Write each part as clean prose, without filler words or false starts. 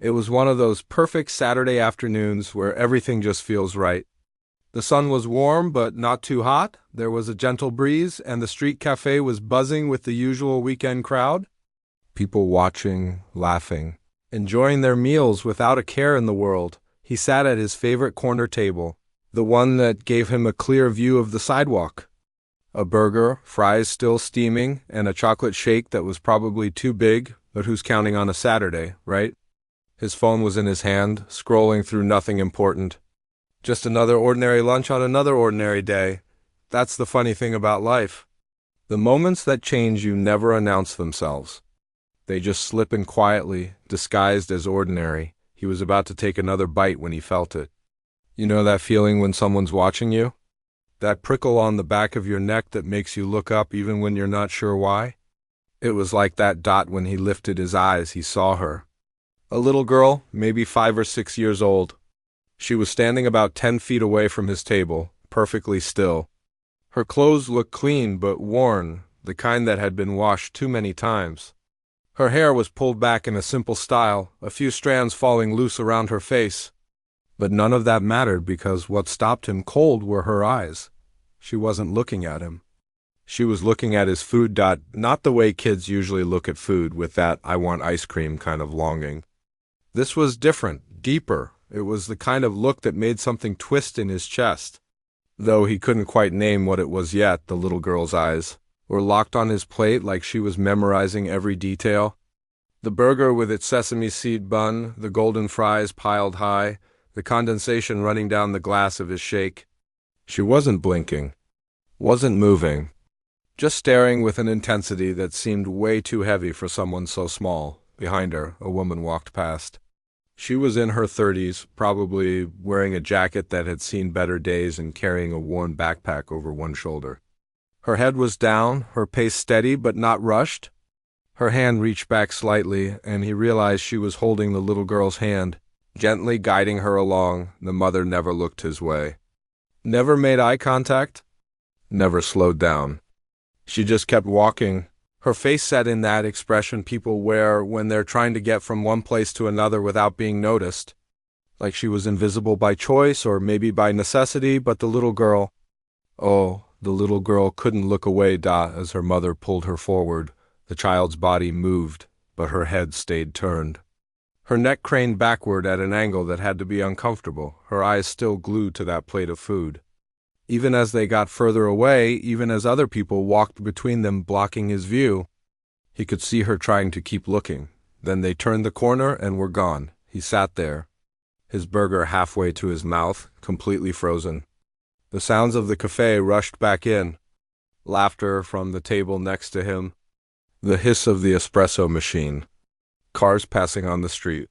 It was one of those perfect Saturday afternoons where everything just feels right. The sun was warm but not too hot, there was a gentle breeze, and the street cafe was buzzing with the usual weekend crowd. People watching, laughing, enjoying their meals without a care in the world. He sat at his favorite corner table, the one that gave him a clear view of the sidewalk. A burger, fries still steaming, and a chocolate shake that was probably too big, but who's counting on a Saturday, right? His phone was in his hand, scrolling through nothing important. Just another ordinary lunch on another ordinary day. That's the funny thing about life. The moments that change you never announce themselves. They just slip in quietly, disguised as ordinary. He was about to take another bite when he felt it. You know that feeling when someone's watching you? That prickle on the back of your neck that makes you look up even when you're not sure why? It was like that dot when he lifted his eyes. He saw her. A little girl, maybe 5 or 6 years old. She was standing about 10 feet away from his table, perfectly still. Her clothes looked clean but worn, the kind that had been washed too many times. Her hair was pulled back in a simple style, a few strands falling loose around her face. But none of that mattered because what stopped him cold were her eyes. She wasn't looking at him. She was looking at his food. Not the way kids usually look at food, with that "I want ice cream" kind of longing. This was different, deeper. It was the kind of look that made something twist in his chest. Though he couldn't quite name what it was yet, the little girl's eyes were locked on his plate like she was memorizing every detail. The burger with its sesame seed bun, the golden fries piled high, the condensation running down the glass of his shake. She wasn't blinking, wasn't moving, just staring with an intensity that seemed way too heavy for someone so small. Behind her, a woman walked past. She was in her 30s, probably wearing a jacket that had seen better days and carrying a worn backpack over one shoulder. Her head was down, her pace steady but not rushed. Her hand reached back slightly, and he realized she was holding the little girl's hand, gently guiding her along. The mother never looked his way. Never made eye contact. Never slowed down. She just kept walking. Her face set in that expression people wear when they're trying to get from one place to another without being noticed. Like she was invisible by choice or maybe by necessity, but the little girl... Oh, the little girl couldn't look away, as her mother pulled her forward. The child's body moved, but her head stayed turned. Her neck craned backward at an angle that had to be uncomfortable, her eyes still glued to that plate of food. Even as they got further away, even as other people walked between them blocking his view, he could see her trying to keep looking. Then they turned the corner and were gone. He sat there, his burger halfway to his mouth, completely frozen. The sounds of the cafe rushed back in. Laughter from the table next to him. The hiss of the espresso machine. Cars passing on the street.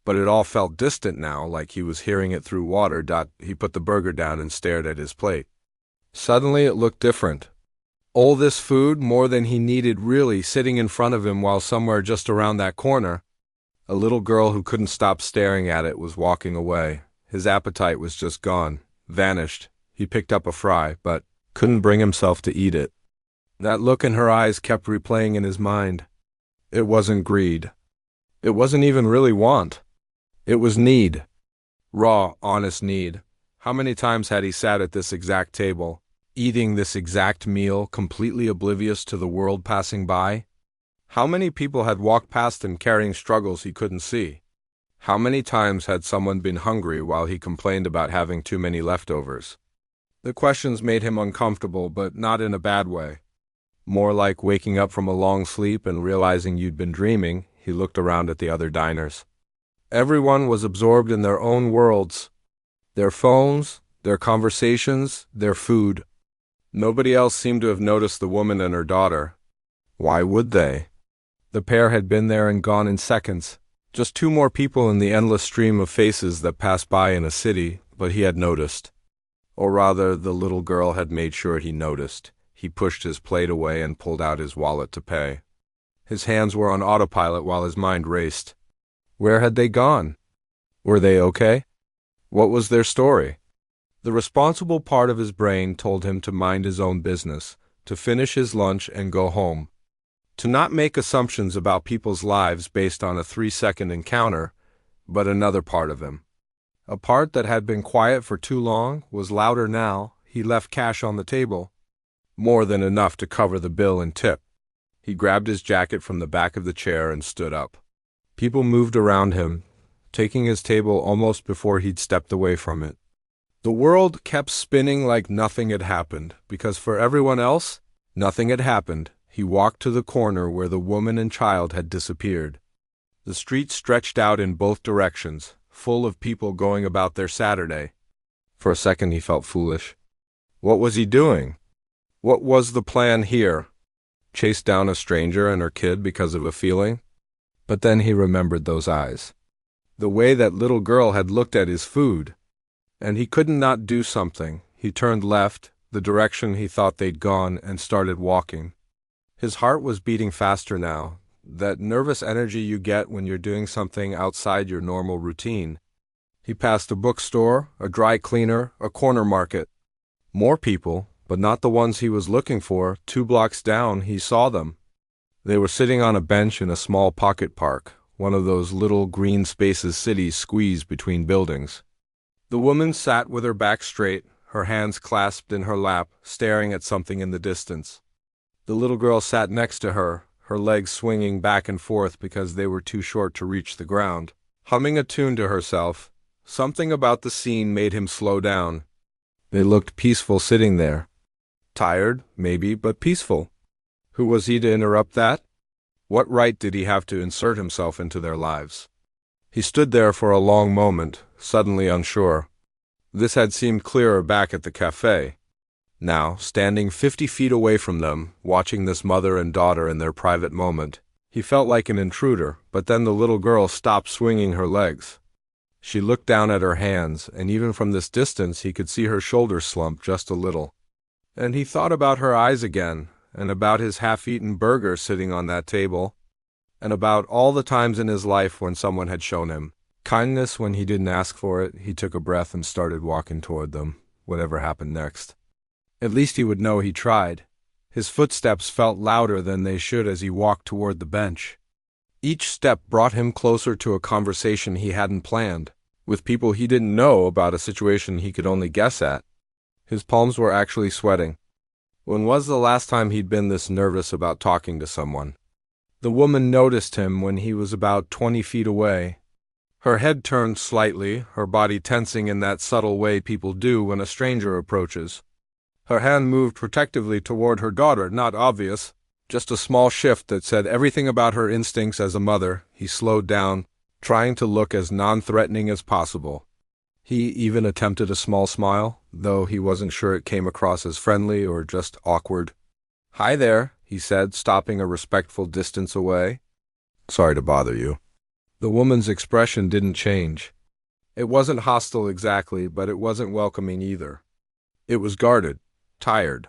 But it all felt distant now, like he was hearing it through water. He put the burger down and stared at his plate. Suddenly it looked different. All this food, more than he needed really, sitting in front of him while somewhere just around that corner, a little girl who couldn't stop staring at it was walking away. His appetite was just gone, vanished. He picked up a fry, but couldn't bring himself to eat it. That look in her eyes kept replaying in his mind. It wasn't greed. It wasn't even really want. It was need. Raw, honest need. How many times had he sat at this exact table, eating this exact meal, completely oblivious to the world passing by? How many people had walked past him carrying struggles he couldn't see? How many times had someone been hungry while he complained about having too many leftovers? The questions made him uncomfortable, but not in a bad way. More like waking up from a long sleep and realizing you'd been dreaming. He looked around at the other diners. Everyone was absorbed in their own worlds. Their phones, their conversations, their food. Nobody else seemed to have noticed the woman and her daughter. Why would they? The pair had been there and gone in seconds. Just 2 more people in the endless stream of faces that passed by in a city, but he had noticed. Or rather, the little girl had made sure he noticed. He pushed his plate away and pulled out his wallet to pay. His hands were on autopilot while his mind raced. Where had they gone? Were they okay? What was their story? The responsible part of his brain told him to mind his own business, to finish his lunch and go home. To not make assumptions about people's lives based on a 3-second encounter, but another part of him. A part that had been quiet for too long was louder now. He left cash on the table, more than enough to cover the bill and tip. He grabbed his jacket from the back of the chair and stood up. People moved around him, taking his table almost before he'd stepped away from it. The world kept spinning like nothing had happened, because for everyone else, nothing had happened. He walked to the corner where the woman and child had disappeared. The street stretched out in both directions, full of people going about their Saturday. For a second he felt foolish. What was he doing? What was the plan here? Chase down a stranger and her kid because of a feeling? But then he remembered those eyes. The way that little girl had looked at his food. And he couldn't not do something. He turned left, the direction he thought they'd gone, and started walking. His heart was beating faster now, that nervous energy you get when you're doing something outside your normal routine. He passed a bookstore, a dry cleaner, a corner market. More people, but not the ones he was looking for. 2 blocks down, he saw them. They were sitting on a bench in a small pocket park, one of those little green spaces cities squeeze between buildings. The woman sat with her back straight, her hands clasped in her lap, staring at something in the distance. The little girl sat next to her, her legs swinging back and forth because they were too short to reach the ground, humming a tune to herself. Something about the scene made him slow down. They looked peaceful sitting there. Tired, maybe, but peaceful. Who was he to interrupt that? What right did he have to insert himself into their lives? He stood there for a long moment, suddenly unsure. This had seemed clearer back at the cafe. Now, standing 50 feet away from them, watching this mother and daughter in their private moment, he felt like an intruder, but then the little girl stopped swinging her legs. She looked down at her hands, and even from this distance he could see her shoulders slump just a little. And he thought about her eyes again, and about his half-eaten burger sitting on that table, and about all the times in his life when someone had shown him kindness when he didn't ask for it. He took a breath and started walking toward them, whatever happened next. At least he would know he tried. His footsteps felt louder than they should as he walked toward the bench. Each step brought him closer to a conversation he hadn't planned, with people he didn't know about a situation he could only guess at. His palms were actually sweating. When was the last time he'd been this nervous about talking to someone? The woman noticed him when he was about 20 feet away. Her head turned slightly, her body tensing in that subtle way people do when a stranger approaches. Her hand moved protectively toward her daughter, not obvious, just a small shift that said everything about her instincts as a mother. He slowed down, trying to look as non-threatening as possible. He even attempted a small smile, though he wasn't sure it came across as friendly or just awkward. "Hi there," he said, stopping a respectful distance away. "Sorry to bother you." The woman's expression didn't change. It wasn't hostile exactly, but it wasn't welcoming either. It was guarded, tired,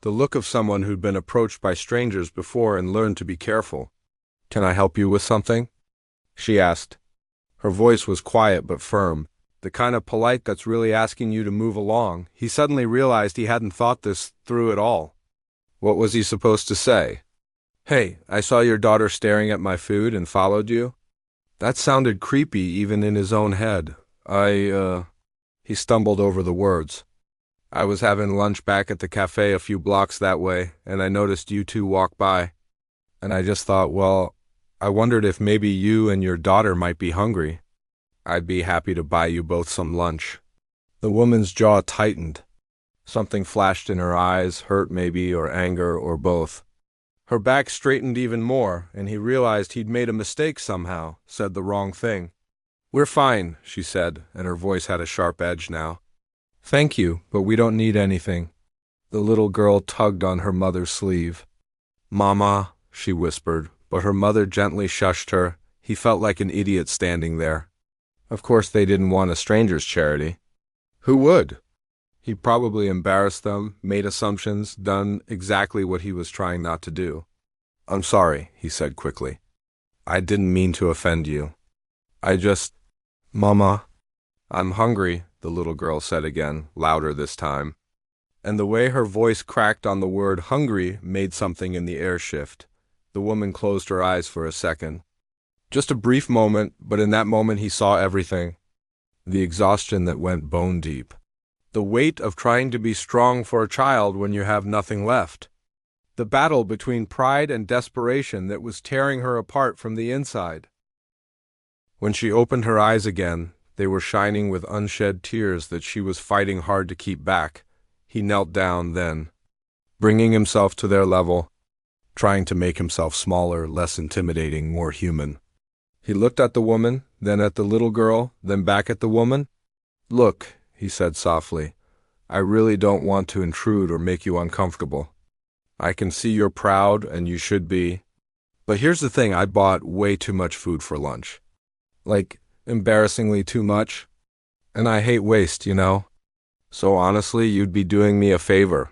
the look of someone who'd been approached by strangers before and learned to be careful. "Can I help you with something?" she asked. Her voice was quiet but firm, the kind of polite that's really asking you to move along. He suddenly realized he hadn't thought this through at all. What was he supposed to say? "Hey, I saw your daughter staring at my food and followed you." That sounded creepy even in his own head. He stumbled over the words. "I was having lunch back at the cafe a few blocks that way, and I noticed you two walk by. And I just thought, well, I wondered if maybe you and your daughter might be hungry. I'd be happy to buy you both some lunch." The woman's jaw tightened. Something flashed in her eyes, hurt maybe, or anger, or both. Her back straightened even more, and he realized he'd made a mistake somehow, said the wrong thing. "We're fine," she said, and her voice had a sharp edge now. "Thank you, but we don't need anything." The little girl tugged on her mother's sleeve. "Mama," she whispered, but her mother gently shushed her. He felt like an idiot standing there. Of course they didn't want a stranger's charity. Who would? He probably embarrassed them, made assumptions, done exactly what he was trying not to do. "I'm sorry," he said quickly. "I didn't mean to offend you. Mama." "I'm hungry," the little girl said again, louder this time. And the way her voice cracked on the word hungry made something in the air shift. The woman closed her eyes for a second. Just a brief moment, but in that moment he saw everything. The exhaustion that went bone deep. The weight of trying to be strong for a child when you have nothing left. The battle between pride and desperation that was tearing her apart from the inside. When she opened her eyes again, they were shining with unshed tears that she was fighting hard to keep back. He knelt down then, bringing himself to their level, trying to make himself smaller, less intimidating, more human. He looked at the woman, then at the little girl, then back at the woman. "Look," he said softly, "I really don't want to intrude or make you uncomfortable. I can see you're proud, and you should be. But here's the thing, I bought way too much food for lunch. Like, embarrassingly too much. And I hate waste, you know? So honestly, you'd be doing me a favor.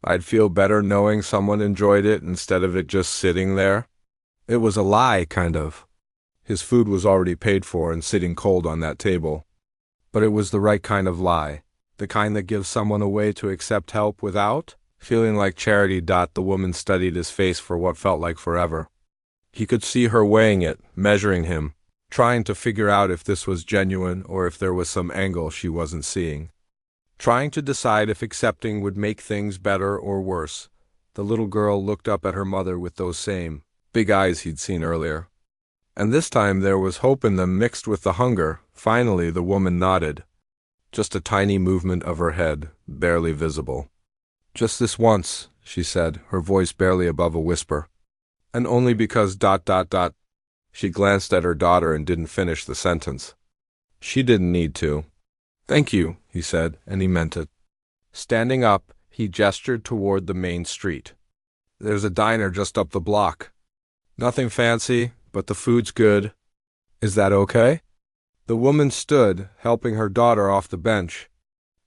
I'd feel better knowing someone enjoyed it instead of it just sitting there." It was a lie, kind of. His food was already paid for and sitting cold on that table. But it was the right kind of lie. The kind that gives someone a way to accept help without feeling like charity. The woman studied his face for what felt like forever. He could see her weighing it, measuring him, trying to figure out if this was genuine or if there was some angle she wasn't seeing. Trying to decide if accepting would make things better or worse. The little girl looked up at her mother with those same big eyes he'd seen earlier. And this time there was hope in them mixed with the hunger. Finally, the woman nodded. Just a tiny movement of her head, barely visible. "Just this once," she said, her voice barely above a whisper. "And only because ... She glanced at her daughter and didn't finish the sentence. She didn't need to. "Thank you," he said, and he meant it. Standing up, he gestured toward the main street. "There's a diner just up the block. Nothing fancy, but the food's good. Is that okay?" The woman stood, helping her daughter off the bench.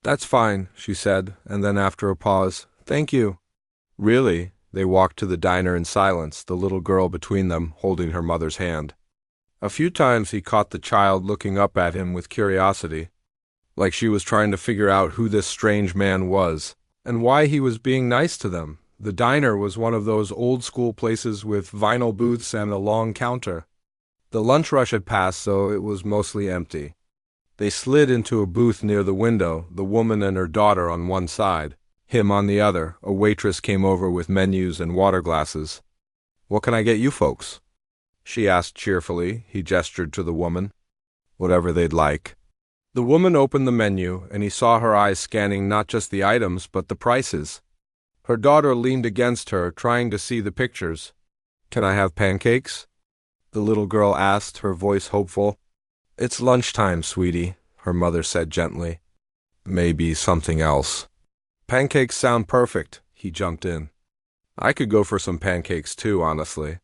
"That's fine," she said, and then after a pause, "Thank you." "Really?" They walked to the diner in silence, the little girl between them, holding her mother's hand. A few times he caught the child looking up at him with curiosity, like she was trying to figure out who this strange man was, and why he was being nice to them. The diner was one of those old-school places with vinyl booths and a long counter. The lunch rush had passed, so it was mostly empty. They slid into a booth near the window, the woman and her daughter on one side, him on the other. A waitress came over with menus and water glasses. "What can I get you folks?" she asked cheerfully. He gestured to the woman. "Whatever they'd like." The woman opened the menu, and he saw her eyes scanning not just the items, but the prices. Her daughter leaned against her, trying to see the pictures. "Can I have pancakes?" the little girl asked, her voice hopeful. "It's lunchtime, sweetie," her mother said gently. "Maybe something else." "Pancakes sound perfect," he jumped in. "I could go for some pancakes too, honestly.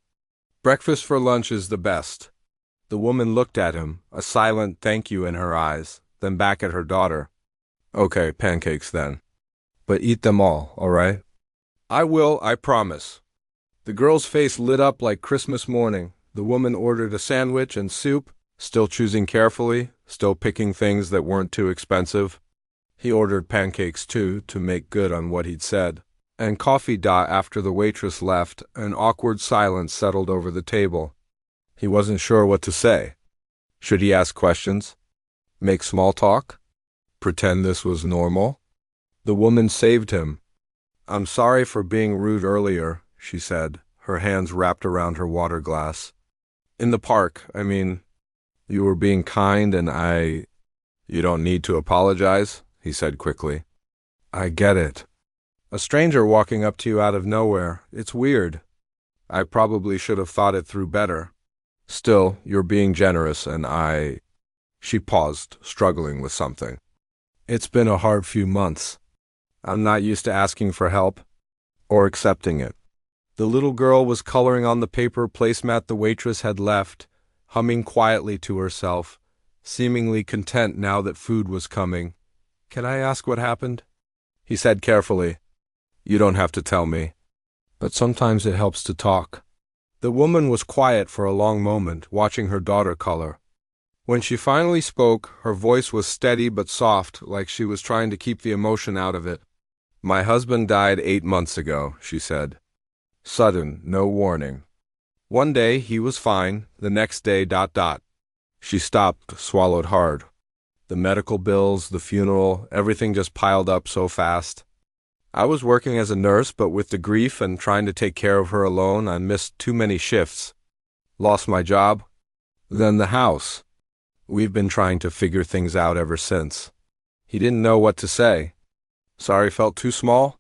Breakfast for lunch is the best." The woman looked at him, a silent thank you in her eyes, then back at her daughter. "Okay, pancakes then. But eat them all right?" "I will, I promise." The girl's face lit up like Christmas morning. The woman ordered a sandwich and soup, still choosing carefully, still picking things that weren't too expensive. He ordered pancakes too, to make good on what he'd said. And coffee. After the waitress left, an awkward silence settled over the table. He wasn't sure what to say. Should he ask questions? Make small talk? Pretend this was normal? The woman saved him. "I'm sorry for being rude earlier," she said, her hands wrapped around her water glass. "In the park, I mean. You were being kind and You don't need to apologize," he said quickly. "I get it. A stranger walking up to you out of nowhere, it's weird. I probably should have thought it through better. Still, you're being generous and She paused, struggling with something. "It's been a hard few months. I'm not used to asking for help, or accepting it." The little girl was coloring on the paper placemat the waitress had left, humming quietly to herself, seemingly content now that food was coming. "Can I ask what happened?" he said carefully. "You don't have to tell me. But sometimes it helps to talk." The woman was quiet for a long moment, watching her daughter color. When she finally spoke, her voice was steady but soft, like she was trying to keep the emotion out of it. "My husband died 8 months ago," she said. "Sudden, no warning. One day he was fine, the next day ... She stopped, swallowed hard. The medical bills, the funeral, everything just piled up so fast. I was working as a nurse, but with the grief and trying to take care of her alone, I missed too many shifts. Lost my job. Then the house. We've been trying to figure things out ever since. He didn't know what to say. Sorry felt too small.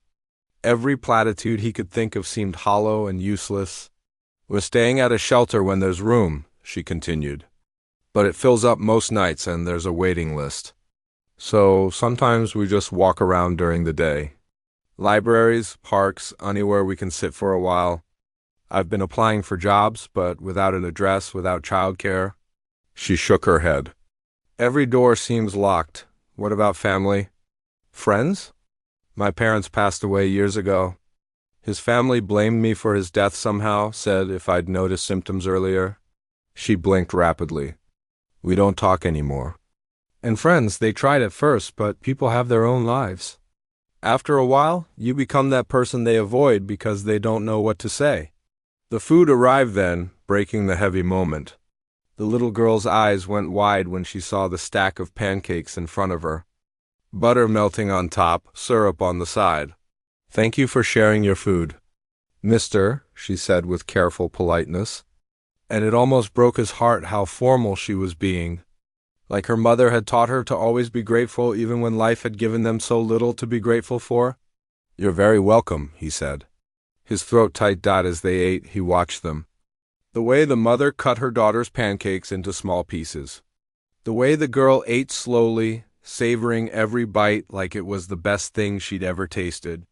Every platitude he could think of seemed hollow and useless. We're staying at a shelter when there's room, she continued. But it fills up most nights and there's a waiting list. So sometimes we just walk around during the day. Libraries, parks, anywhere we can sit for a while. I've been applying for jobs, but without an address, without childcare. She shook her head. Every door seems locked. What about family? Friends? My parents passed away years ago. His family blamed me for his death somehow, said if I'd noticed symptoms earlier. She blinked rapidly. We don't talk anymore. And friends, they tried at first, but people have their own lives. After a while, you become that person they avoid because they don't know what to say. The food arrived then, breaking the heavy moment. The little girl's eyes went wide when she saw the stack of pancakes in front of her. Butter melting on top, syrup on the side. Thank you for sharing your food. Mister, she said with careful politeness. And it almost broke his heart how formal she was being. Like her mother had taught her to always be grateful even when life had given them so little to be grateful for. You're very welcome, he said. His throat tight as they ate, he watched them. The way the mother cut her daughter's pancakes into small pieces. The way the girl ate slowly, savoring every bite like it was the best thing she'd ever tasted.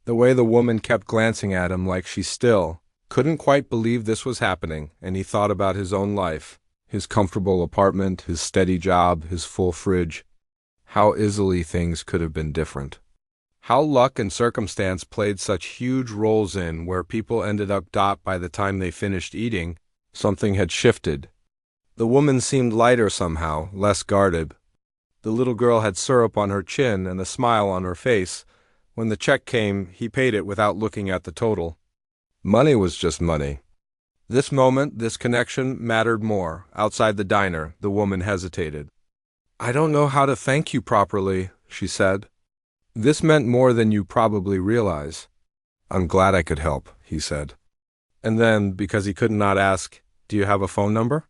The way the woman kept glancing at him like she still couldn't quite believe this was happening, and he thought about his own life, his comfortable apartment, his steady job, his full fridge. How easily things could have been different. How luck and circumstance played such huge roles in where people ended up ... by the time they finished eating, something had shifted. The woman seemed lighter somehow, less guarded. The little girl had syrup on her chin and a smile on her face. When the check came, he paid it without looking at the total. Money was just money. This moment, this connection, mattered more. Outside the diner, the woman hesitated. I don't know how to thank you properly, she said. This meant more than you probably realize. I'm glad I could help, he said. And then, because he could not ask, do you have a phone number?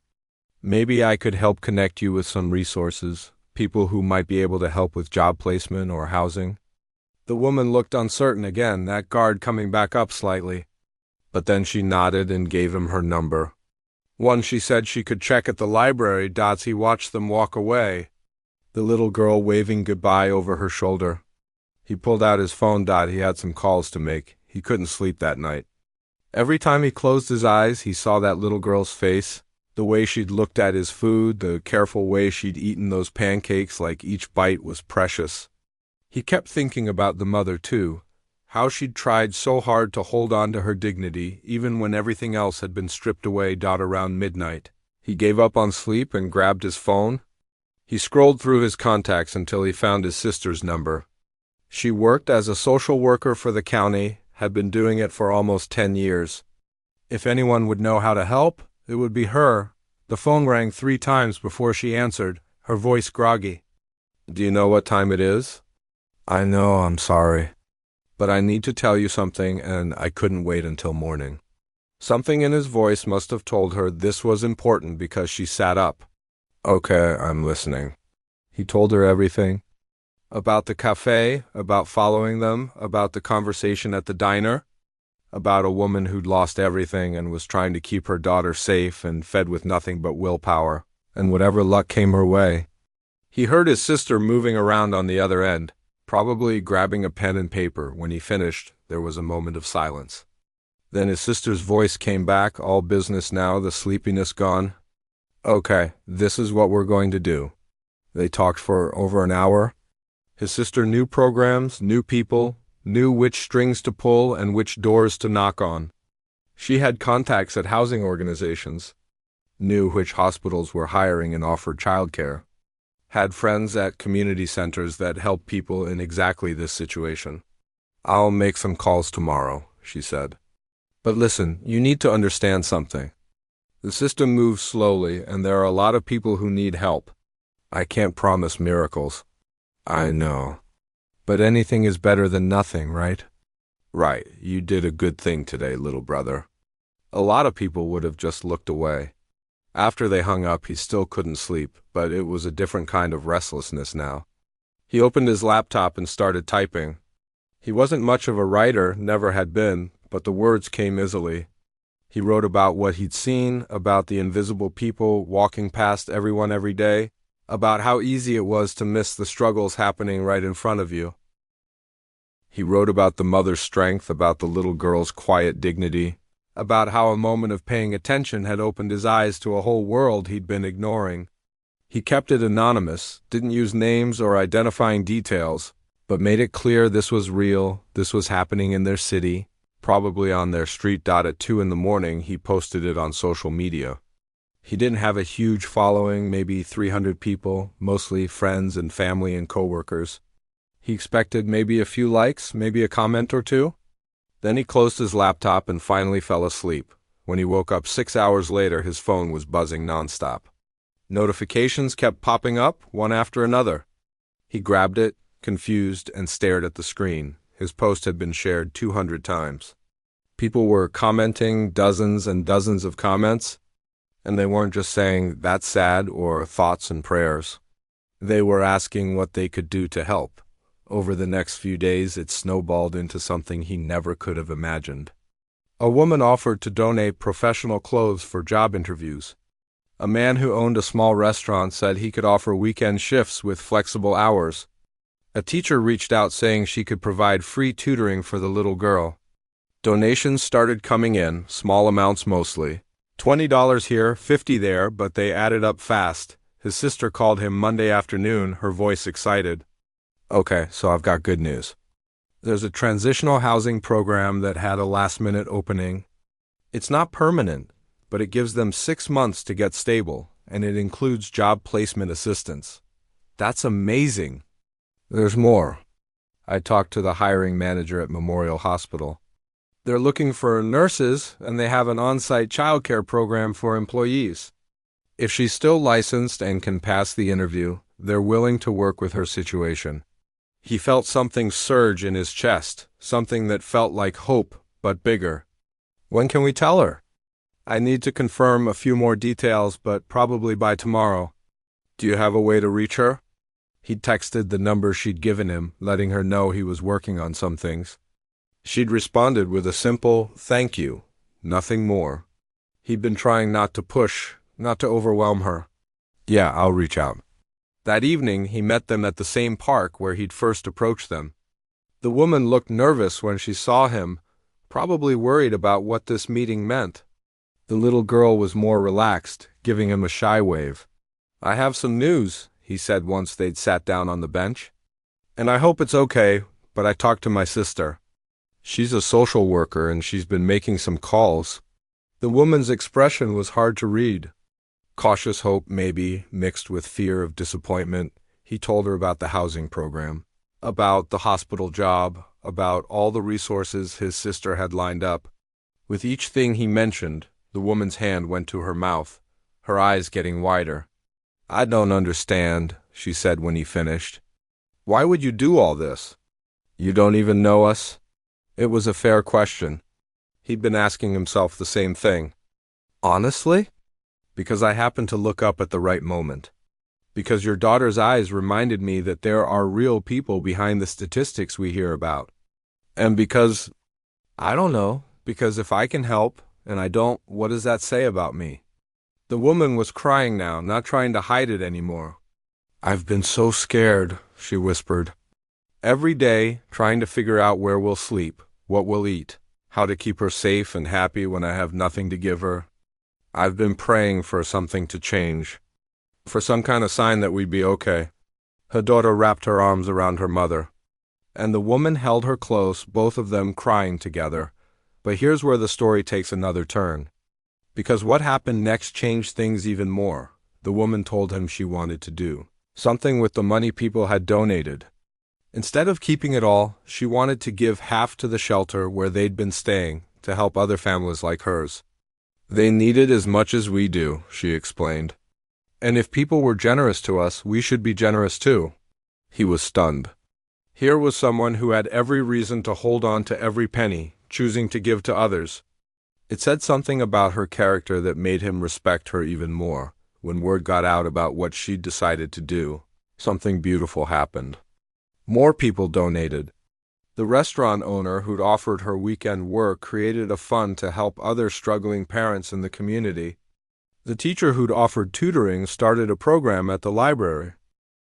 Maybe I could help connect you with some resources, people who might be able to help with job placement or housing. The woman looked uncertain again, that guard coming back up slightly. But then she nodded and gave him her number. One she said she could check at the library. He watched them walk away, the little girl waving goodbye over her shoulder. He pulled out his phone. He had some calls to make. He couldn't sleep that night. Every time he closed his eyes, he saw that little girl's face, the way she'd looked at his food, the careful way she'd eaten those pancakes like each bite was precious. He kept thinking about the mother, too. How she'd tried so hard to hold on to her dignity, even when everything else had been stripped away. Around midnight, he gave up on sleep and grabbed his phone. He scrolled through his contacts until he found his sister's number. She worked as a social worker for the county, had been doing it for almost 10 years. If anyone would know how to help, it would be her. The phone rang 3 times before she answered, her voice groggy. Do you know what time it is? I know, I'm sorry. But I need to tell you something, and I couldn't wait until morning. Something in his voice must have told her this was important because she sat up. Okay, I'm listening. He told her everything. About the cafe, about following them, about the conversation at the diner, about a woman who'd lost everything and was trying to keep her daughter safe and fed with nothing but willpower, and whatever luck came her way. He heard his sister moving around on the other end, probably grabbing a pen and paper. When he finished, there was a moment of silence. Then his sister's voice came back, all business now, the sleepiness gone. Okay, this is what we're going to do. They talked for over an hour. His sister knew programs, knew people, knew which strings to pull and which doors to knock on. She had contacts at housing organizations, knew which hospitals were hiring and offered childcare, had friends at community centers that helped people in exactly this situation. I'll make some calls tomorrow, she said. But listen, you need to understand something. The system moves slowly, and there are a lot of people who need help. I can't promise miracles. I know. But anything is better than nothing, right? Right, you did a good thing today, little brother. A lot of people would have just looked away. After they hung up, he still couldn't sleep, but it was a different kind of restlessness now. He opened his laptop and started typing. He wasn't much of a writer, never had been, but the words came easily. He wrote about what he'd seen, about the invisible people walking past everyone every day, about how easy it was to miss the struggles happening right in front of you. He wrote about the mother's strength, about the little girl's quiet dignity, about how a moment of paying attention had opened his eyes to a whole world he'd been ignoring. He kept it anonymous, didn't use names or identifying details, but made it clear this was real, this was happening in their city, probably on their street. At 2 in the morning, he posted it on social media. He didn't have a huge following, maybe 300 people, mostly friends and family and coworkers. He expected maybe a few likes, maybe a comment or two. Then he closed his laptop and finally fell asleep. When he woke up 6 hours later, his phone was buzzing nonstop. Notifications kept popping up, one after another. He grabbed it, confused, and stared at the screen. His post had been shared 200 times. People were commenting, dozens and dozens of comments, and they weren't just saying, "That's sad," or thoughts and prayers. They were asking what they could do to help. Over the next few days, it snowballed into something he never could have imagined. A woman offered to donate professional clothes for job interviews. A man who owned a small restaurant said he could offer weekend shifts with flexible hours. A teacher reached out saying she could provide free tutoring for the little girl. Donations started coming in, small amounts mostly. $20 here, $50 there, but they added up fast. His sister called him Monday afternoon, her voice excited. "Okay, so I've got good news. There's a transitional housing program that had a last-minute opening. It's not permanent, but it gives them 6 months to get stable, and it includes job placement assistance." That's amazing. There's more. I talked to the hiring manager at Memorial Hospital. They're looking for nurses, and they have an on-site childcare program for employees. If she's still licensed and can pass the interview, they're willing to work with her situation. He felt something surge in his chest, something that felt like hope, but bigger. When can we tell her? I need to confirm a few more details, but probably by tomorrow. Do you have a way to reach her? He'd texted the number she'd given him, letting her know he was working on some things. She'd responded with a simple "thank you," nothing more. He'd been trying not to push, not to overwhelm her. "Yeah, I'll reach out." That evening, he met them at the same park where he'd first approached them. The woman looked nervous when she saw him, probably worried about what this meeting meant. The little girl was more relaxed, giving him a shy wave. "I have some news," he said once they'd sat down on the bench. "And I hope it's okay, but I talked to my sister. She's a social worker and she's been making some calls." The woman's expression was hard to read. Cautious hope, maybe, mixed with fear of disappointment. He told her about the housing program, about the hospital job, about all the resources his sister had lined up. With each thing he mentioned, the woman's hand went to her mouth, her eyes getting wider. "I don't understand," she said when he finished. "Why would you do all this? You don't even know us?" It was a fair question. He'd been asking himself the same thing. "Honestly?" "Because I happened to look up at the right moment. Because your daughter's eyes reminded me that there are real people behind the statistics we hear about. And because, I don't know, because if I can help, and I don't, what does that say about me?" The woman was crying now, not trying to hide it anymore. "I've been so scared," she whispered. "Every day, trying to figure out where we'll sleep, what we'll eat, how to keep her safe and happy when I have nothing to give her. I've been praying for something to change, for some kind of sign that we'd be okay." Her daughter wrapped her arms around her mother, and the woman held her close, both of them crying together. But here's where the story takes another turn. Because what happened next changed things even more. The woman told him she wanted to do something with the money people had donated. Instead of keeping it all, she wanted to give half to the shelter where they'd been staying, to help other families like hers. They need it as much as we do, she explained. And if people were generous to us, we should be generous too. He was stunned. Here was someone who had every reason to hold on to every penny, choosing to give to others. It said something about her character that made him respect her even more. When word got out about what she'd decided to do, something beautiful happened. More people donated. The restaurant owner who'd offered her weekend work created a fund to help other struggling parents in the community. The teacher who'd offered tutoring started a program at the library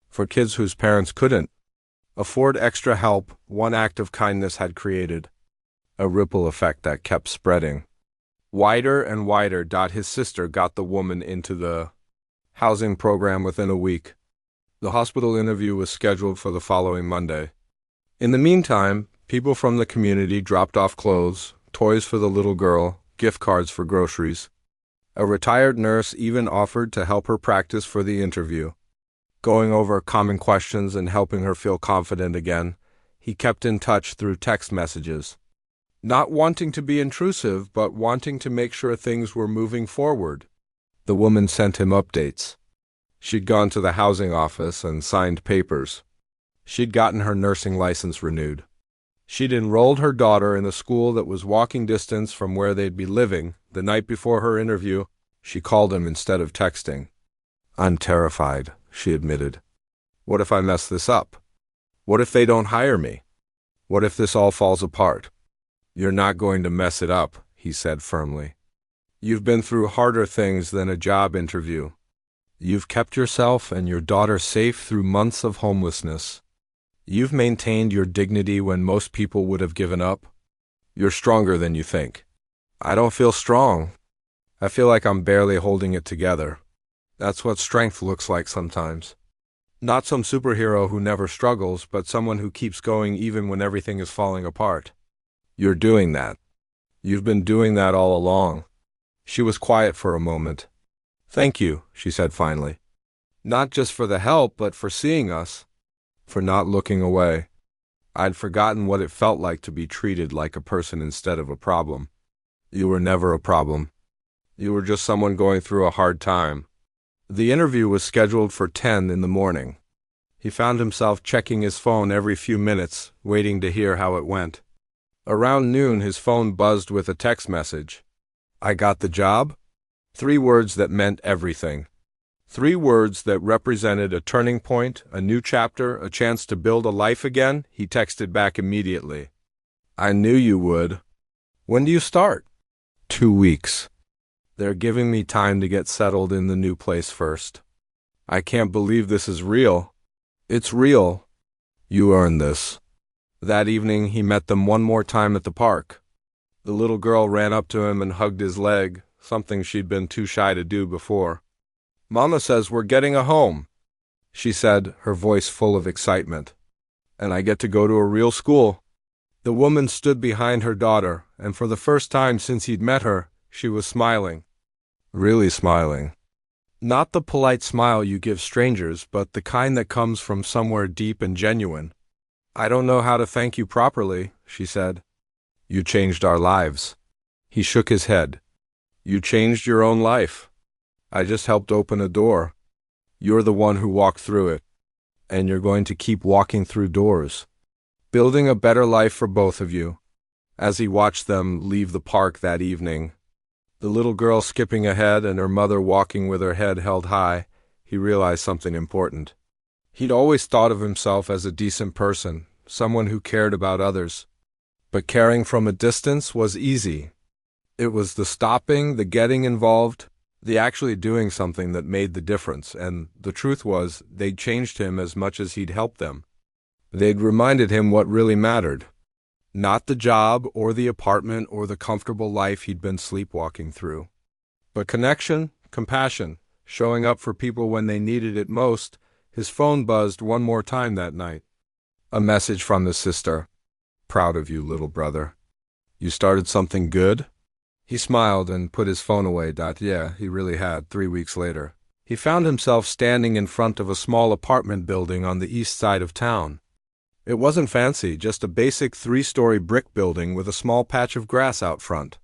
for kids whose parents couldn't afford extra help. One act of kindness had created a ripple effect that kept spreading. Wider and wider. His sister got the woman into the housing program within a week. The hospital interview was scheduled for the following Monday. In the meantime, people from the community dropped off clothes, toys for the little girl, gift cards for groceries. A retired nurse even offered to help her practice for the interview. Going over common questions and helping her feel confident again, he kept in touch through text messages. Not wanting to be intrusive, but wanting to make sure things were moving forward. The woman sent him updates. She'd gone to the housing office and signed papers. She'd gotten her nursing license renewed. She'd enrolled her daughter in a school that was walking distance from where they'd be living. The night before her interview, she called him instead of texting. "I'm terrified," she admitted. "What if I mess this up? What if they don't hire me? What if this all falls apart?" "You're not going to mess it up," he said firmly. "You've been through harder things than a job interview. You've kept yourself and your daughter safe through months of homelessness. You've maintained your dignity when most people would have given up. You're stronger than you think." "I don't feel strong. I feel like I'm barely holding it together." That's what strength looks like sometimes. Not some superhero who never struggles, but someone who keeps going even when everything is falling apart. "You're doing that. You've been doing that all along." She was quiet for a moment. "Thank you," she said finally. "Not just for the help, but for seeing us. For not looking away. I'd forgotten what it felt like to be treated like a person instead of a problem." "You were never a problem. You were just someone going through a hard time." The interview was scheduled for 10 in the morning. He found himself checking his phone every few minutes, waiting to hear how it went. Around noon, his phone buzzed with a text message. "I got the job?" 3 words that meant everything. 3 words that represented a turning point, a new chapter, a chance to build a life again. He texted back immediately. "I knew you would. When do you start?" 2 weeks. "They're giving me time to get settled in the new place first. I can't believe this is real." "It's real. You earned this." That evening, he met them one more time at the park. The little girl ran up to him and hugged his leg, something she'd been too shy to do before. "Mama says we're getting a home," she said, her voice full of excitement. "And I get to go to a real school." The woman stood behind her daughter, and for the first time since he'd met her, she was smiling. Really smiling. Not the polite smile you give strangers, but the kind that comes from somewhere deep and genuine. "I don't know how to thank you properly," she said. "You changed our lives." He shook his head. "You changed your own life. I just helped open a door. You're the one who walked through it. And you're going to keep walking through doors. Building a better life for both of you." As he watched them leave the park that evening, the little girl skipping ahead and her mother walking with her head held high, he realized something important. He'd always thought of himself as a decent person, someone who cared about others. But caring from a distance was easy. It was the stopping, the getting involved, the actually doing something that made the difference, and the truth was, they'd changed him as much as he'd helped them. They'd reminded him what really mattered. Not the job or the apartment or the comfortable life he'd been sleepwalking through, but connection, compassion, showing up for people when they needed it most. His phone buzzed one more time that night. A message from his sister. "Proud of you, little brother. You started something good?" He smiled and put his phone away. Yeah, he really had. 3 weeks later, he found himself standing in front of a small apartment building on the east side of town. It wasn't fancy, just a basic three-story brick building with a small patch of grass out front.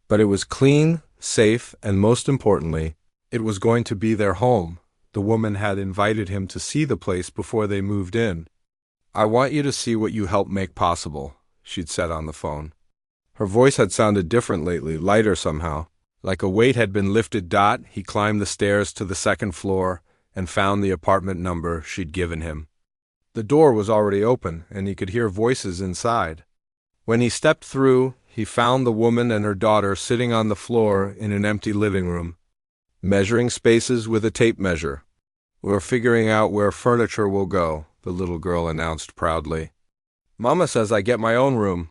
But it was clean, safe, and most importantly, it was going to be their home. The woman had invited him to see the place before they moved in. "I want you to see what you helped make possible," she'd said on the phone. Her voice had sounded different lately, lighter somehow. Like a weight had been lifted. He climbed the stairs to the second floor and found the apartment number she'd given him. The door was already open, and he could hear voices inside. When he stepped through, he found the woman and her daughter sitting on the floor in an empty living room, measuring spaces with a tape measure. "We're figuring out where furniture will go," the little girl announced proudly. "Mama says I get my own room."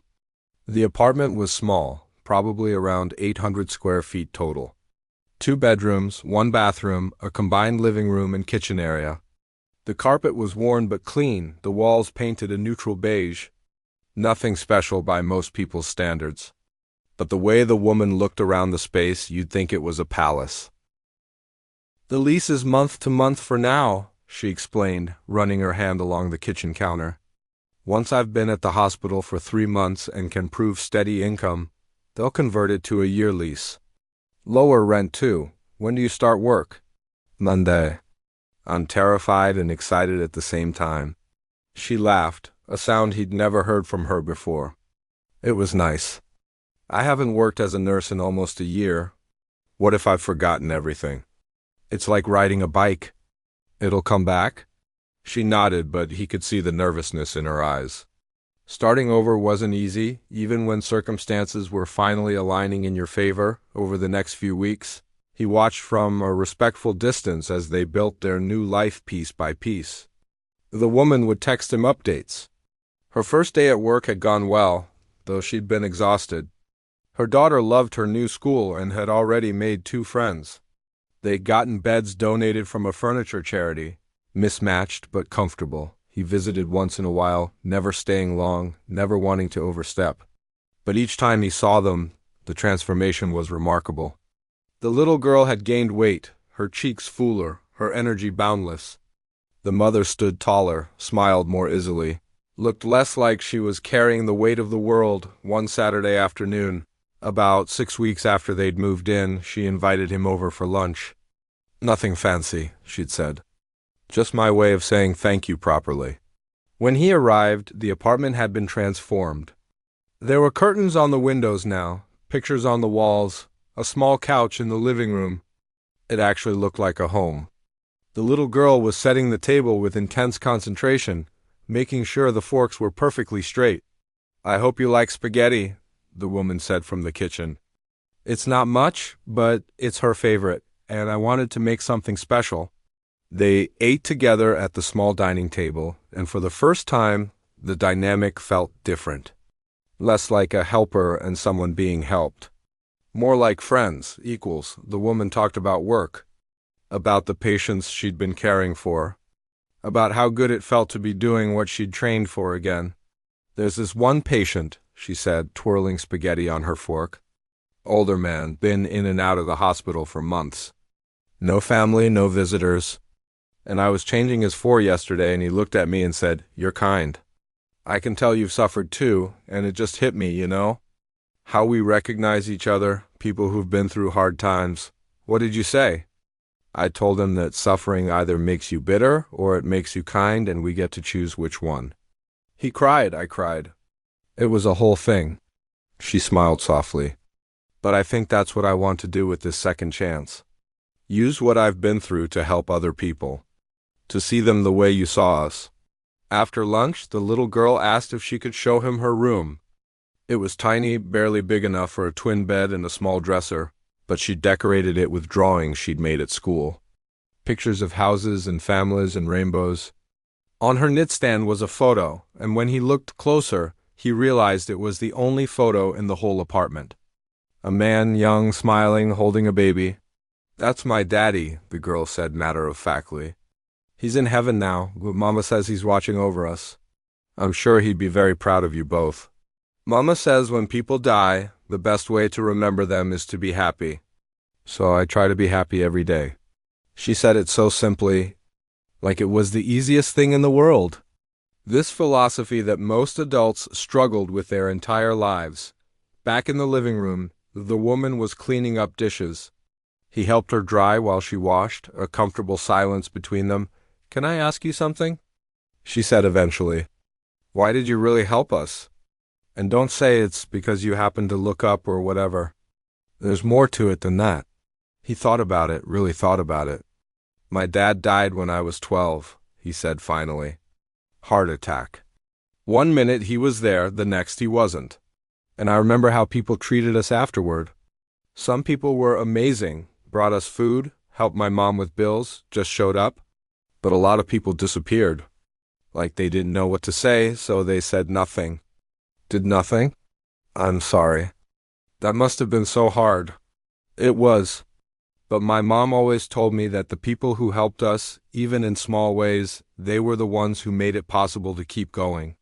The apartment was small, probably around 800 square feet total. 2 bedrooms, 1 bathroom, a combined living room and kitchen area. The carpet was worn but clean, the walls painted a neutral beige. Nothing special by most people's standards. But the way the woman looked around the space, you'd think it was a palace. "The lease is month to month for now," she explained, running her hand along the kitchen counter. "Once I've been at the hospital for 3 months and can prove steady income, they'll convert it to a year lease. Lower rent too. When do you start work?" "Monday." I'm terrified and excited at the same time. She laughed, a sound he'd never heard from her before. It was nice. "I haven't worked as a nurse in almost a year. What if I've forgotten everything? It's like riding a bike. It'll come back?" She nodded, but he could see the nervousness in her eyes. Starting over wasn't easy, even when circumstances were finally aligning in your favor over the next few weeks. He watched from a respectful distance as they built their new life piece by piece. The woman would text him updates. Her first day at work had gone well, though she'd been exhausted. Her daughter loved her new school and had already made 2 friends. They'd gotten beds donated from a furniture charity, mismatched but comfortable. He visited once in a while, never staying long, never wanting to overstep. But each time he saw them, the transformation was remarkable. The little girl had gained weight, her cheeks fuller, her energy boundless. The mother stood taller, smiled more easily, looked less like she was carrying the weight of the world. One Saturday afternoon, about 6 weeks after they'd moved in, she invited him over for lunch. "Nothing fancy," she'd said. "Just my way of saying thank you properly." When he arrived, the apartment had been transformed. There were curtains on the windows now, pictures on the walls, a small couch in the living room. It actually looked like a home. The little girl was setting the table with intense concentration, making sure the forks were perfectly straight. "I hope you like spaghetti," the woman said from the kitchen. "It's not much, but it's her favorite, and I wanted to make something special." They ate together at the small dining table, and for the first time, the dynamic felt different. Less like a helper and someone being helped. More like friends, equals. The woman talked about work, about the patients she'd been caring for, about how good it felt to be doing what she'd trained for again. "There's this one patient," she said, twirling spaghetti on her fork. "Older man, been in and out of the hospital for months. No family, no visitors. And I was changing his 4 yesterday, and he looked at me and said, 'You're kind. I can tell you've suffered too,' and it just hit me, you know? How we recognize each other, people who've been through hard times." "What did you say?" "I told him that suffering either makes you bitter or it makes you kind, and we get to choose which one." He cried, I cried. It was a whole thing. She smiled softly. "But I think that's what I want to do with this second chance. Use what I've been through to help other people. To see them the way you saw us." After lunch, the little girl asked if she could show him her room. It was tiny, barely big enough for a twin bed and a small dresser, but she decorated it with drawings she'd made at school. Pictures of houses and families and rainbows. On her nightstand was a photo, and when he looked closer, he realized it was the only photo in the whole apartment. A man, young, smiling, holding a baby. "That's my daddy," the girl said matter-of-factly. "He's in heaven now, but Mama says he's watching over us. I'm sure he'd be very proud of you both. Mama says when people die, the best way to remember them is to be happy. So I try to be happy every day." She said it so simply, like it was the easiest thing in the world. This philosophy that most adults struggled with their entire lives. Back in the living room, the woman was cleaning up dishes. He helped her dry while she washed, a comfortable silence between them. "Can I ask you something?" she said eventually. "Why did you really help us? And don't say it's because you happened to look up or whatever. There's more to it than that." He thought about it, really thought about it. "My dad died when I was 12, he said finally. Heart attack. One minute he was there, the next he wasn't. And I remember how people treated us afterward. Some people were amazing, brought us food, helped my mom with bills, just showed up. But a lot of people disappeared. Like they didn't know what to say, so they said nothing." "Did nothing? I'm sorry. That must have been so hard." "It was. But my mom always told me that the people who helped us, even in small ways, they were the ones who made it possible to keep going.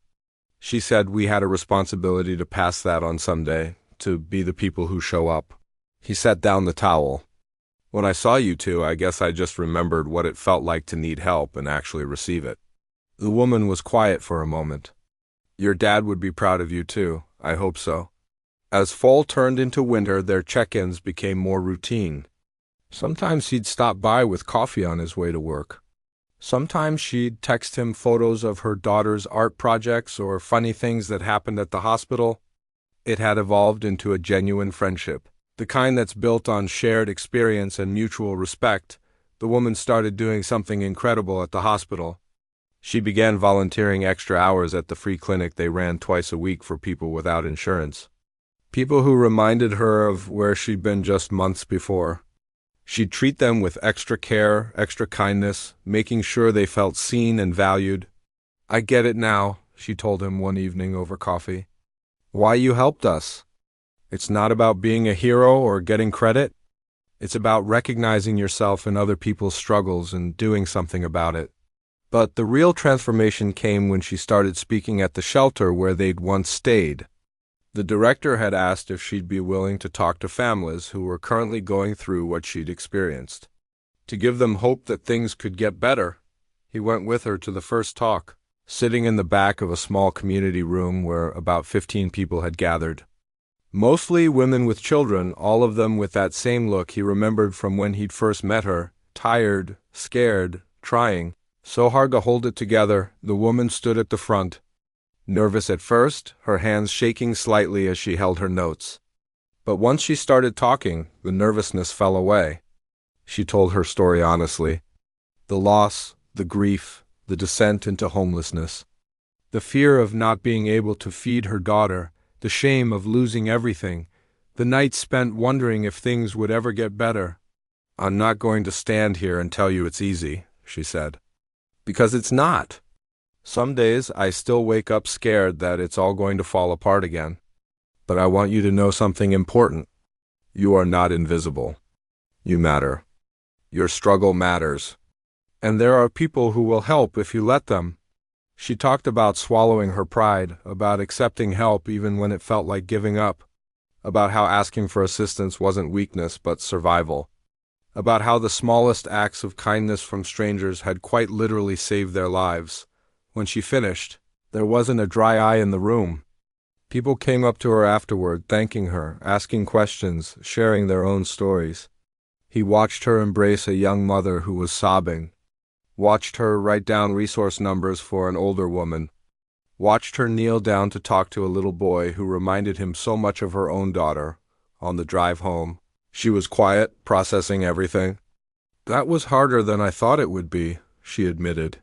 She said we had a responsibility to pass that on someday, to be the people who show up." He set down the towel. "When I saw you two, I guess I just remembered what it felt like to need help and actually receive it." The woman was quiet for a moment. "Your dad would be proud of you too, I hope so." As fall turned into winter, their check-ins became more routine. Sometimes he'd stop by with coffee on his way to work. Sometimes she'd text him photos of her daughter's art projects or funny things that happened at the hospital. It had evolved into a genuine friendship, the kind that's built on shared experience and mutual respect. The woman started doing something incredible at the hospital. She began volunteering extra hours at the free clinic they ran twice a week for people without insurance. People who reminded her of where she'd been just months before. She'd treat them with extra care, extra kindness, making sure they felt seen and valued. "I get it now," she told him one evening over coffee. "Why you helped us. It's not about being a hero or getting credit. It's about recognizing yourself in other people's struggles and doing something about it." But the real transformation came when she started speaking at the shelter where they'd once stayed. The director had asked if she'd be willing to talk to families who were currently going through what she'd experienced, to give them hope that things could get better. He went with her to the first talk, sitting in the back of a small community room where about 15 people had gathered. Mostly women with children, all of them with that same look he remembered from when he'd first met her, tired, scared, trying. So hard to hold it together. The woman stood at the front, nervous at first, her hands shaking slightly as she held her notes. But once she started talking, the nervousness fell away. She told her story honestly. The loss, the grief, the descent into homelessness. The fear of not being able to feed her daughter, the shame of losing everything, the nights spent wondering if things would ever get better. "I'm not going to stand here and tell you it's easy," she said. "Because it's not. Some days I still wake up scared that it's all going to fall apart again. But I want you to know something important. You are not invisible. You matter. Your struggle matters. And there are people who will help if you let them." She talked about swallowing her pride, about accepting help even when it felt like giving up, about how asking for assistance wasn't weakness but survival, about how the smallest acts of kindness from strangers had quite literally saved their lives. When she finished, there wasn't a dry eye in the room. People came up to her afterward, thanking her, asking questions, sharing their own stories. He watched her embrace a young mother who was sobbing, watched her write down resource numbers for an older woman, watched her kneel down to talk to a little boy who reminded him so much of her own daughter. On the drive home, she was quiet, processing everything. "That was harder than I thought it would be," she admitted,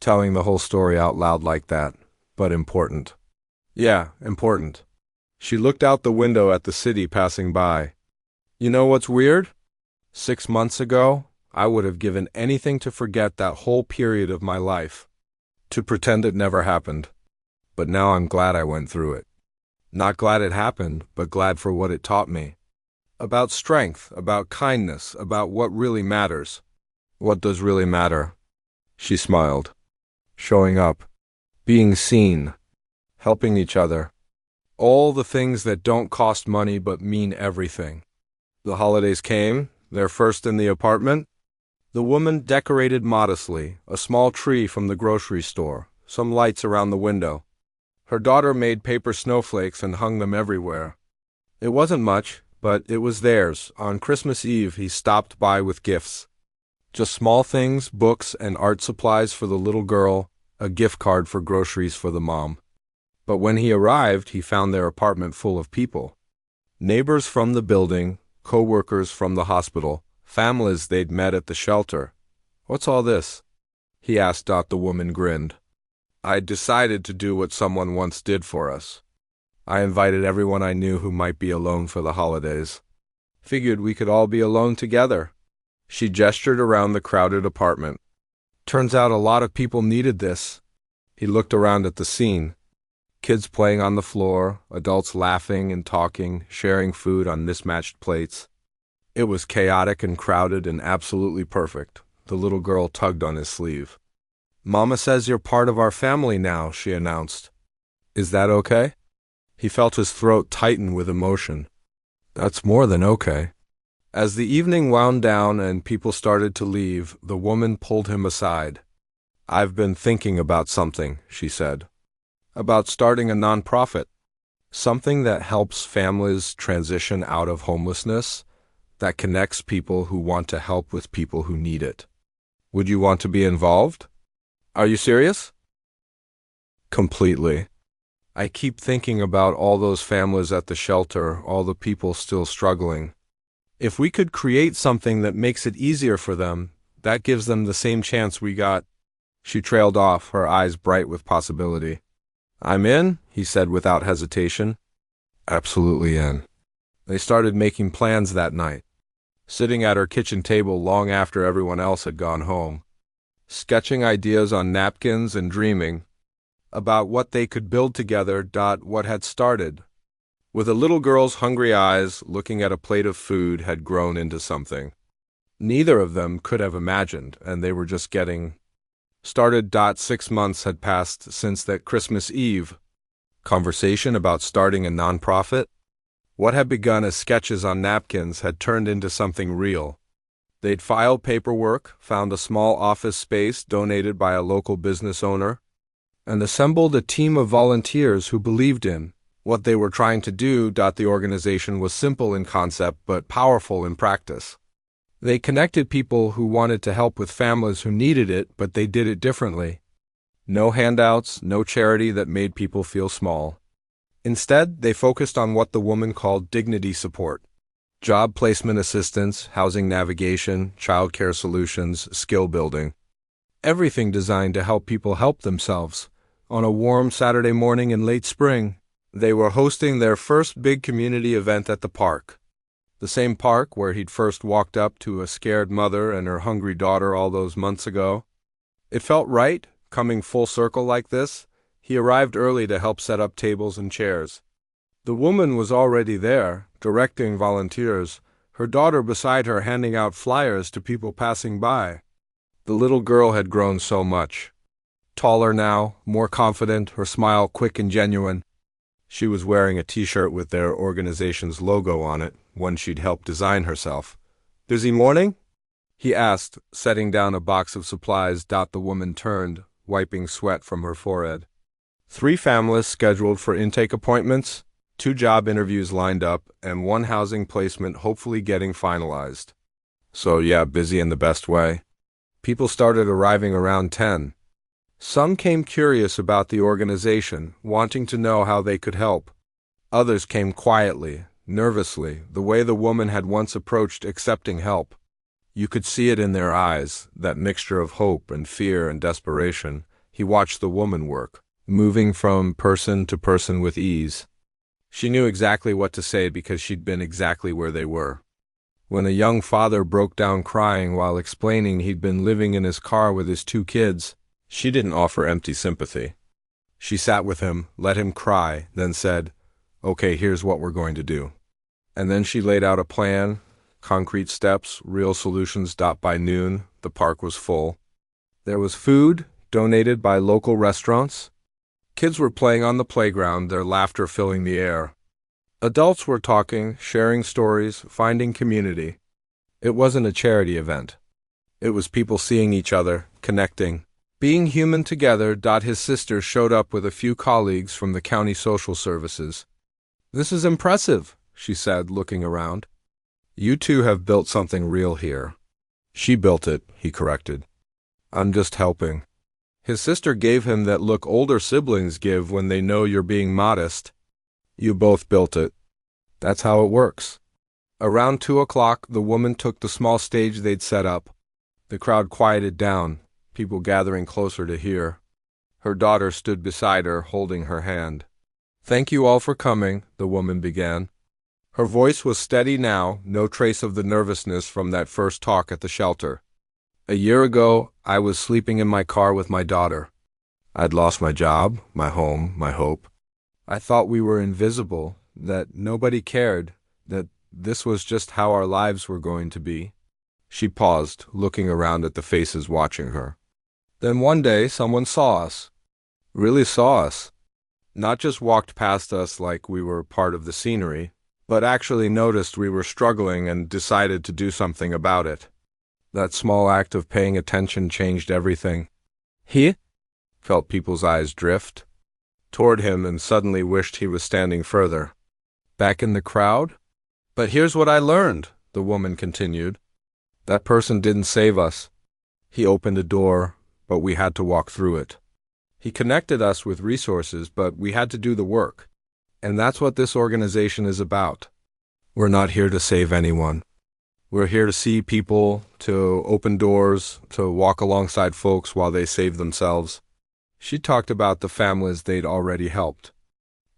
telling the whole story out loud like that, but important. "Yeah, important." She looked out the window at the city passing by. "You know what's weird? 6 months ago, I would have given anything to forget that whole period of my life, to pretend it never happened. But now I'm glad I went through it. Not glad it happened, but glad for what it taught me. About strength, about kindness, about what really matters." "What does really matter?" She smiled. "Showing up, being seen, helping each other. All the things that don't cost money but mean everything." The holidays came, their first in the apartment. The woman decorated modestly, a small tree from the grocery store, some lights around the window. Her daughter made paper snowflakes and hung them everywhere. It wasn't much, but it was theirs. On Christmas Eve, he stopped by with gifts. Just small things, books and art supplies for the little girl, a gift card for groceries for the mom. But when he arrived, he found their apartment full of people. Neighbors from the building, co-workers from the hospital, families they'd met at the shelter. "What's all this?" he asked. The woman grinned. "I decided to do what someone once did for us. I invited everyone I knew who might be alone for the holidays. Figured we could all be alone together." She gestured around the crowded apartment. "Turns out a lot of people needed this." He looked around at the scene. Kids playing on the floor, adults laughing and talking, sharing food on mismatched plates. It was chaotic and crowded and absolutely perfect. The little girl tugged on his sleeve. "Mama says you're part of our family now," she announced. "Is that okay?" He felt his throat tighten with emotion. "That's more than okay." As the evening wound down and people started to leave, the woman pulled him aside. "I've been thinking about something," she said. "About starting a nonprofit. Something that helps families transition out of homelessness, that connects people who want to help with people who need it. Would you want to be involved?" "Are you serious?" "Completely. I keep thinking about all those families at the shelter, all the people still struggling. If we could create something that makes it easier for them, that gives them the same chance we got." She trailed off, her eyes bright with possibility. "I'm in," he said without hesitation. "Absolutely in." They started making plans that night, sitting at her kitchen table long after everyone else had gone home, sketching ideas on napkins and dreaming about what they could build together. What had started with a little girl's hungry eyes looking at a plate of food had grown into something neither of them could have imagined, and they were just getting started. 6 months had passed since that Christmas Eve conversation about starting a nonprofit. What had begun as sketches on napkins had turned into something real. They'd filed paperwork, found a small office space donated by a local business owner, and assembled a team of volunteers who believed in what they were trying to do. The organization was simple in concept but powerful in practice. They connected people who wanted to help with families who needed it, but they did it differently. No handouts, no charity that made people feel small. Instead, they focused on what the woman called dignity support. Job placement assistance, housing navigation, childcare solutions, skill building. Everything designed to help people help themselves. On a warm Saturday morning in late spring, they were hosting their first big community event at the park. The same park where he'd first walked up to a scared mother and her hungry daughter all those months ago. It felt right, coming full circle like this. He arrived early to help set up tables and chairs. The woman was already there, directing volunteers, her daughter beside her handing out flyers to people passing by. The little girl had grown so much. Taller now, more confident, her smile quick and genuine. She was wearing a t-shirt with their organization's logo on it, one she'd helped design herself. "Busy morning?" he asked, setting down a box of supplies. The woman turned, wiping sweat from her forehead. 3 families scheduled for intake appointments, 2 job interviews lined up, and 1 housing placement hopefully getting finalized. So yeah, busy in the best way. People started arriving around 10. Some came curious about the organization, wanting to know how they could help. Others came quietly, nervously, the way the woman had once approached accepting help. You could see it in their eyes, that mixture of hope and fear and desperation. He watched the woman work, moving from person to person with ease. She knew exactly what to say because she'd been exactly where they were. When a young father broke down crying while explaining he'd been living in his car with his 2 kids, she didn't offer empty sympathy. She sat with him, let him cry, then said, "Okay, here's what we're going to do." And then she laid out a plan, concrete steps, real solutions. By noon, the park was full. There was food, donated by local restaurants. Kids were playing on the playground, their laughter filling the air. Adults were talking, sharing stories, finding community. It wasn't a charity event. It was people seeing each other, connecting. Being human together. His sister showed up with a few colleagues from the county social services. This is impressive, she said, looking around. You two have built something real here. She built it, he corrected. I'm just helping. His sister gave him that look older siblings give when they know you're being modest. You both built it. That's how it works. Around 2 o'clock, the woman took the small stage they'd set up. The crowd quieted down, people gathering closer to hear. Her daughter stood beside her, holding her hand. Thank you all for coming, the woman began. Her voice was steady now, no trace of the nervousness from that first talk at the shelter. A year ago, I was sleeping in my car with my daughter. I'd lost my job, my home, my hope. I thought we were invisible, that nobody cared, that this was just how our lives were going to be. She paused, looking around at the faces watching her. Then one day, someone saw us. Really saw us. Not just walked past us like we were part of the scenery, but actually noticed we were struggling and decided to do something about it. That small act of paying attention changed everything. He felt people's eyes drift toward him and suddenly wished he was standing further. Back in the crowd? But here's what I learned, the woman continued. That person didn't save us. He opened a door, but we had to walk through it. He connected us with resources, but we had to do the work. And that's what this organization is about. We're not here to save anyone. We're here to see people, to open doors, to walk alongside folks while they save themselves. She talked about the families they'd already helped.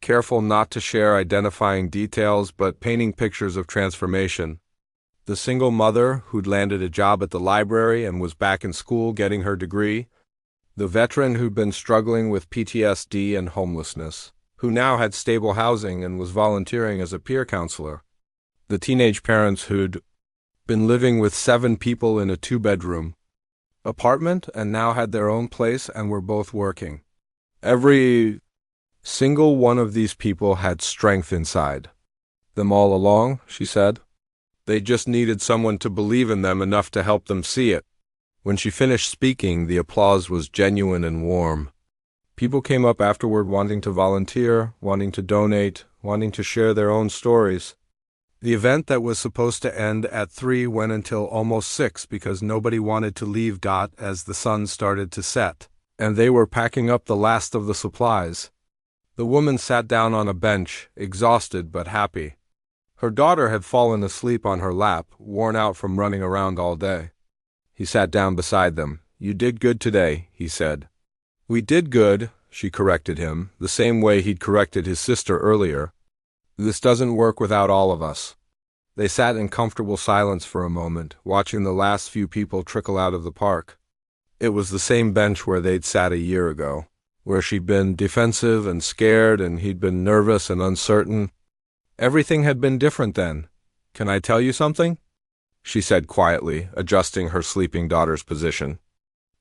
Careful not to share identifying details, but painting pictures of transformation. The single mother who'd landed a job at the library and was back in school getting her degree. The veteran who'd been struggling with PTSD and homelessness, who now had stable housing and was volunteering as a peer counselor. The teenage parents who'd been living with 7 people in a 2-bedroom apartment and now had their own place and were both working. Every single one of these people had strength inside them all along, she said. They just needed someone to believe in them enough to help them see it. When she finished speaking, the applause was genuine and warm. People came up afterward wanting to volunteer, wanting to donate, wanting to share their own stories. The event that was supposed to end at 3 went until almost 6 because nobody wanted to leave as the sun started to set, and they were packing up the last of the supplies. The woman sat down on a bench, exhausted but happy. Her daughter had fallen asleep on her lap, worn out from running around all day. He sat down beside them. You did good today, he said. We did good, she corrected him, the same way he'd corrected his sister earlier. This doesn't work without all of us. They sat in comfortable silence for a moment, watching the last few people trickle out of the park. It was the same bench where they'd sat a year ago, where she'd been defensive and scared and he'd been nervous and uncertain. Everything had been different then. Can I tell you something? She said quietly, adjusting her sleeping daughter's position.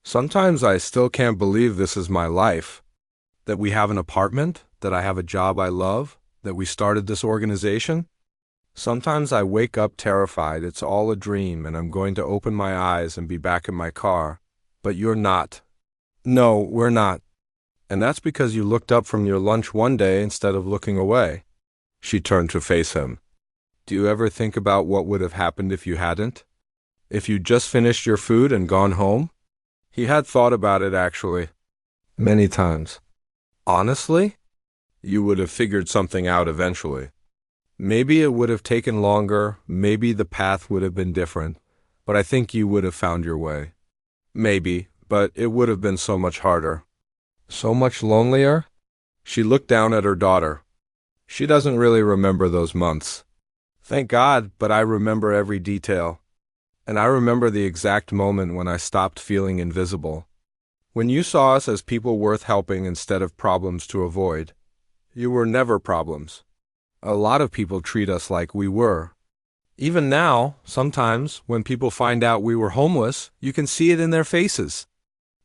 Sometimes I still can't believe this is my life. That we have an apartment, that I have a job I love, that we started this organization. Sometimes I wake up terrified it's all a dream and I'm going to open my eyes and be back in my car. But you're not. No, we're not. And that's because you looked up from your lunch one day instead of looking away. She turned to face him. Do you ever think about what would have happened if you hadn't? If you'd just finished your food and gone home? He had thought about it, actually. Many times. Honestly? You would have figured something out eventually. Maybe it would have taken longer, maybe the path would have been different, but I think you would have found your way. Maybe, but it would have been so much harder. So much lonelier? She looked down at her daughter. She doesn't really remember those months. Thank God, but I remember every detail. And I remember the exact moment when I stopped feeling invisible. When you saw us as people worth helping instead of problems to avoid. You were never problems. A lot of people treat us like we were. Even now, sometimes, when people find out we were homeless, you can see it in their faces.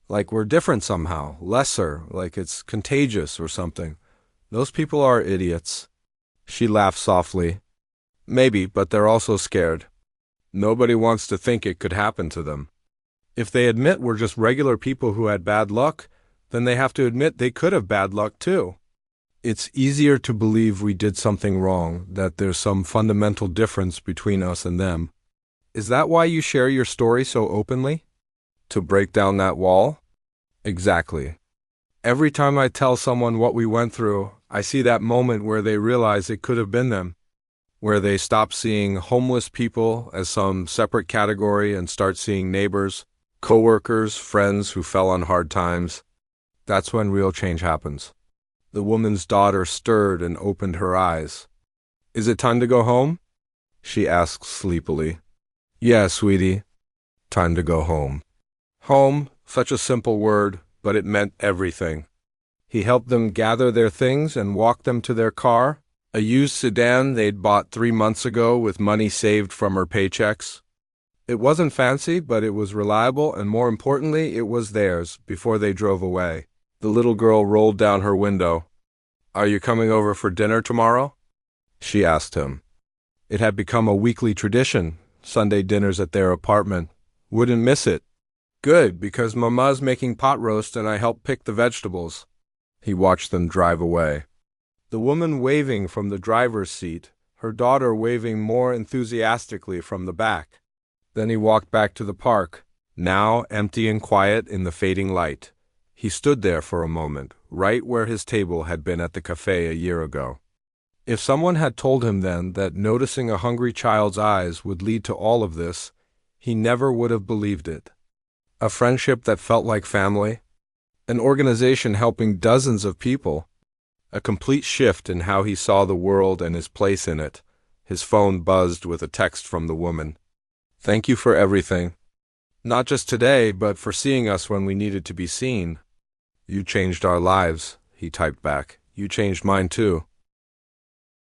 Like we're different somehow, lesser, like it's contagious or something. Those people are idiots. She laughed softly. Maybe, but they're also scared. Nobody wants to think it could happen to them. If they admit we're just regular people who had bad luck, then they have to admit they could have bad luck too. It's easier to believe we did something wrong, that there's some fundamental difference between us and them. Is that why you share your story so openly? To break down that wall? Exactly. Every time I tell someone what we went through, I see that moment where they realize it could have been them, where they stop seeing homeless people as some separate category and start seeing neighbors, coworkers, friends who fell on hard times. That's when real change happens. The woman's daughter stirred and opened her eyes. "Is it time to go home?" she asked sleepily. "Yeah, sweetie. Time to go home." Home, such a simple word, but it meant everything. He helped them gather their things and walk them to their car, a used sedan they'd bought 3 months ago with money saved from her paychecks. It wasn't fancy, but it was reliable, and more importantly, it was theirs before they drove away. The little girl rolled down her window. "Are you coming over for dinner tomorrow?" she asked him. It had become a weekly tradition, Sunday dinners at their apartment. Wouldn't miss it. "Good, because Mama's making pot roast and I help pick the vegetables." He watched them drive away. The woman waving from the driver's seat, her daughter waving more enthusiastically from the back. Then he walked back to the park, now empty and quiet in the fading light. He stood there for a moment, right where his table had been at the cafe a year ago. If someone had told him then that noticing a hungry child's eyes would lead to all of this, he never would have believed it. A friendship that felt like family, an organization helping dozens of people, a complete shift in how he saw the world and his place in it. His phone buzzed with a text from the woman. "Thank you for everything. Not just today, but for seeing us when we needed to be seen." "You changed our lives," he typed back. "You changed mine too."